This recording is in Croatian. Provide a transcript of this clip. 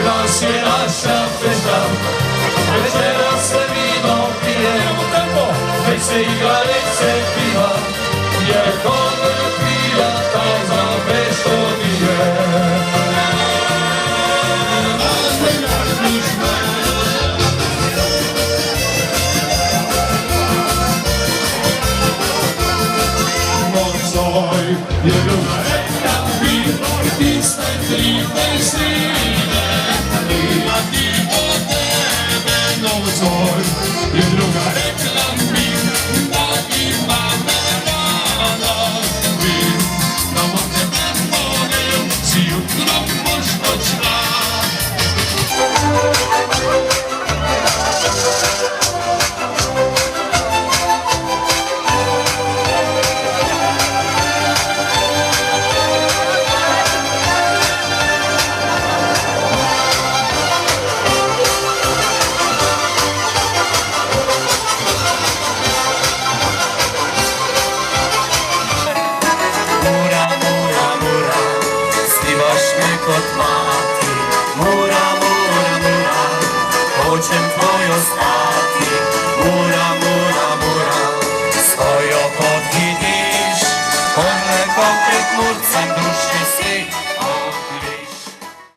Danas je naša fešta, večera se vino pije, već se igra, već se piva, jer kod pija taj za vešto nije. Nocoj je druga reka, ti ste tripe sine, a ti od tebe nocoj je druga rekla mi, da imame rana, vi nam od tebe molim, si jutro možno čla. Hoćem tvoj ostati, mura,